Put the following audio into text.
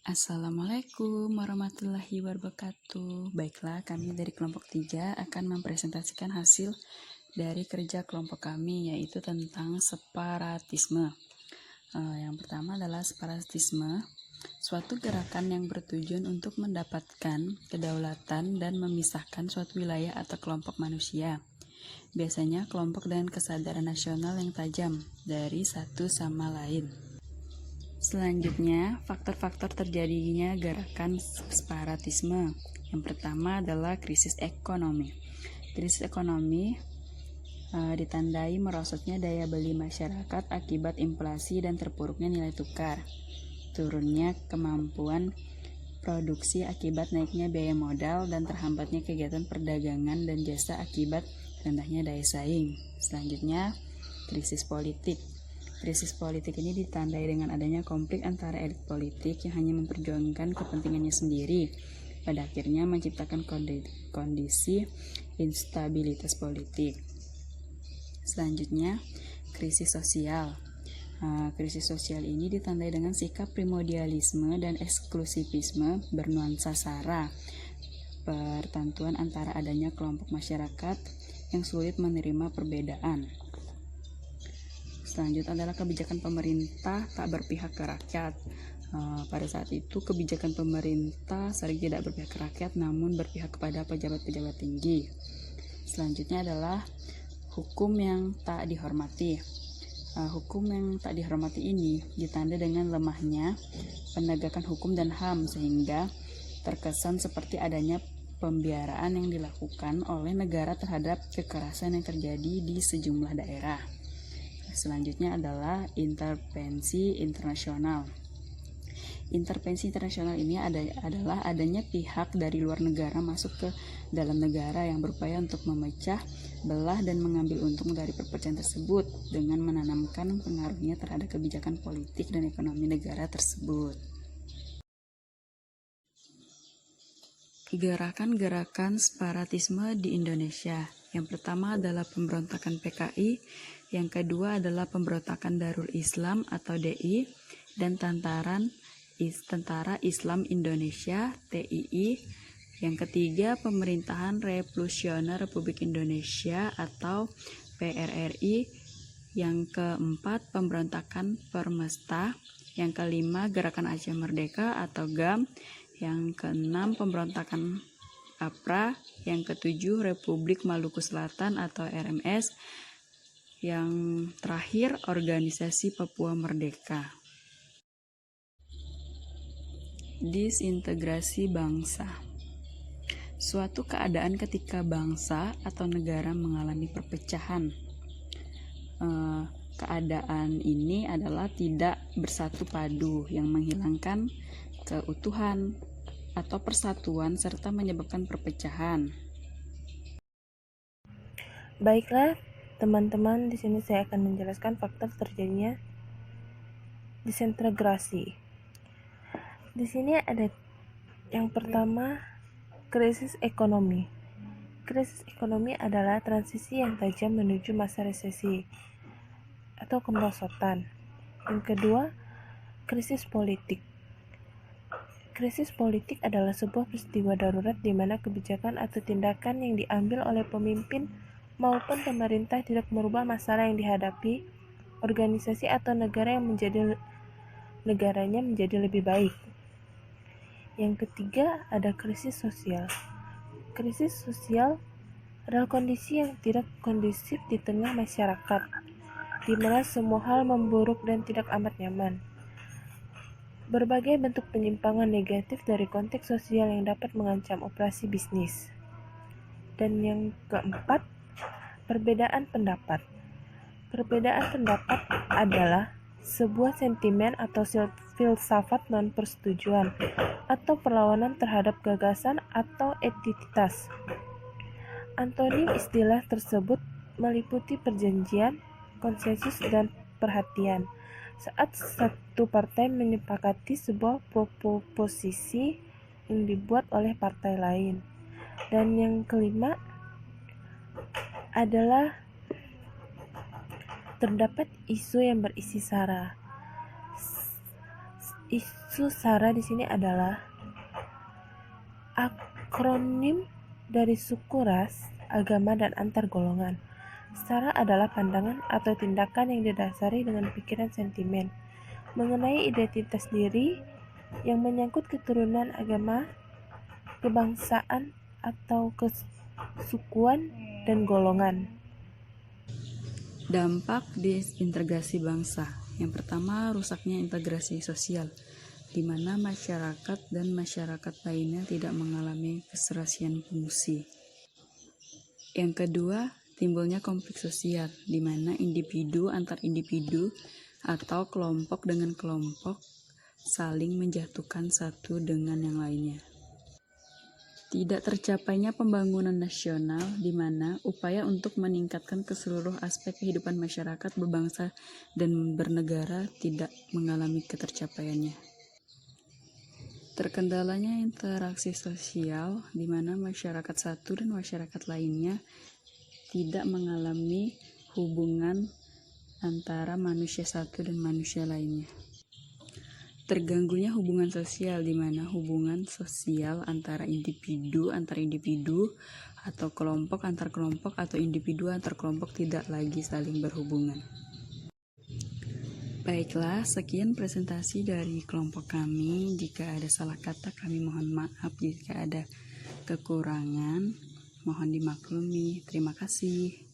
Assalamualaikum warahmatullahi wabarakatuh. Baiklah, kami dari kelompok 3 akan mempresentasikan hasil dari kerja kelompok kami, yaitu tentang separatisme. Yang pertama adalah separatisme, suatu gerakan yang bertujuan untuk mendapatkan kedaulatan dan memisahkan suatu wilayah atau kelompok manusia. Biasanya kelompok dengan kesadaran nasional yang tajam dari satu sama lain. Selanjutnya, faktor-faktor terjadinya gerakan separatisme. Yang pertama adalah krisis ekonomi. Krisis ekonomi ditandai merosotnya daya beli masyarakat akibat inflasi dan terpuruknya nilai tukar. Turunnya kemampuan produksi akibat naiknya biaya modal dan terhambatnya kegiatan perdagangan dan jasa akibat rendahnya daya saing. Selanjutnya, krisis politik. Krisis politik ini ditandai dengan adanya konflik antara elit politik yang hanya memperjuangkan kepentingannya sendiri, pada akhirnya menciptakan kondisi instabilitas politik. Selanjutnya, krisis sosial. Krisis sosial ini ditandai dengan sikap primordialisme dan eksklusivisme bernuansa sara, pertentangan antara adanya kelompok masyarakat yang sulit menerima perbedaan. Selanjutnya adalah kebijakan pemerintah tak berpihak ke rakyat. Pada saat itu kebijakan pemerintah sering tidak berpihak ke rakyat namun berpihak kepada pejabat-pejabat tinggi. Selanjutnya adalah hukum yang tak dihormati. Hukum yang tak dihormati ini ditandai dengan lemahnya penegakan hukum dan HAM sehingga terkesan seperti adanya pembiaraan yang dilakukan oleh negara terhadap kekerasan yang terjadi di sejumlah daerah. Selanjutnya adalah intervensi internasional. Intervensi internasional ini adalah adanya pihak dari luar negara masuk ke dalam negara yang berupaya untuk memecah belah dan mengambil untung dari perpecahan tersebut dengan menanamkan pengaruhnya terhadap kebijakan politik dan ekonomi negara tersebut. Gerakan-gerakan separatisme di Indonesia. Yang pertama adalah pemberontakan PKI, yang kedua adalah pemberontakan Darul Islam atau DI, dan Tentara Islam Indonesia (TII). Yang ketiga, Pemerintahan Revolusioner Republik Indonesia atau PRRI. Yang keempat, pemberontakan Permesta. Yang kelima, Gerakan Aceh Merdeka atau GAM. Yang keenam, pemberontakan APRA. Yang ketujuh, Republik Maluku Selatan atau RMS. Yang terakhir, Organisasi Papua Merdeka. Disintegrasi bangsa. Suatu keadaan ketika bangsa atau negara mengalami perpecahan. Keadaan ini adalah tidak bersatu padu yang menghilangkan keutuhan atau persatuan serta menyebabkan perpecahan. Baiklah, teman-teman, di sini saya akan menjelaskan faktor terjadinya disintegrasi. Di sini ada yang pertama, krisis ekonomi. Krisis ekonomi adalah transisi yang tajam menuju masa resesi atau kemerosotan. Yang kedua, krisis politik. Krisis politik adalah sebuah peristiwa darurat di mana kebijakan atau tindakan yang diambil oleh pemimpin maupun pemerintah tidak merubah masalah yang dihadapi organisasi atau negara yang negaranya menjadi lebih baik. Yang ketiga, ada krisis sosial. Krisis sosial adalah kondisi yang tidak kondusif di tengah masyarakat, di mana semua hal memburuk dan tidak amat nyaman. Berbagai bentuk penyimpangan negatif dari konteks sosial yang dapat mengancam operasi bisnis. Dan yang keempat, perbedaan pendapat. Perbedaan pendapat adalah sebuah sentimen atau filsafat non-persetujuan atau perlawanan terhadap gagasan atau entitas. Antonim istilah tersebut meliputi perjanjian, konsensus, dan perhatian. Saat satu partai menyepakati sebuah proposisi yang dibuat oleh partai lain. Dan yang kelima adalah terdapat isu yang berisi sara. Isu SARA di sini adalah akronim dari suku, ras, agama, dan antar golongan. SARA adalah pandangan atau tindakan yang didasari dengan pikiran sentimen mengenai identitas diri yang menyangkut keturunan, agama, kebangsaan, atau kesukuan dan golongan. Dampak disintegrasi bangsa. Yang pertama, rusaknya integrasi sosial, di mana masyarakat dan masyarakat lainnya tidak mengalami keserasian fungsi. Yang kedua, timbulnya konflik sosial, di mana individu antar individu atau kelompok dengan kelompok saling menjatuhkan satu dengan yang lainnya. Tidak tercapainya pembangunan nasional, di mana upaya untuk meningkatkan keseluruh aspek kehidupan masyarakat berbangsa dan bernegara tidak mengalami ketercapaiannya. Terkendalanya interaksi sosial, di mana masyarakat satu dan masyarakat lainnya tidak mengalami hubungan antara manusia satu dan manusia lainnya. Terganggunya hubungan sosial, di mana hubungan sosial antara individu atau kelompok antar kelompok atau individu antar kelompok tidak lagi saling berhubungan. Baiklah, sekian presentasi dari kelompok kami. Jika ada salah kata, kami mohon maaf. Jika ada kekurangan, mohon dimaklumi. Terima kasih.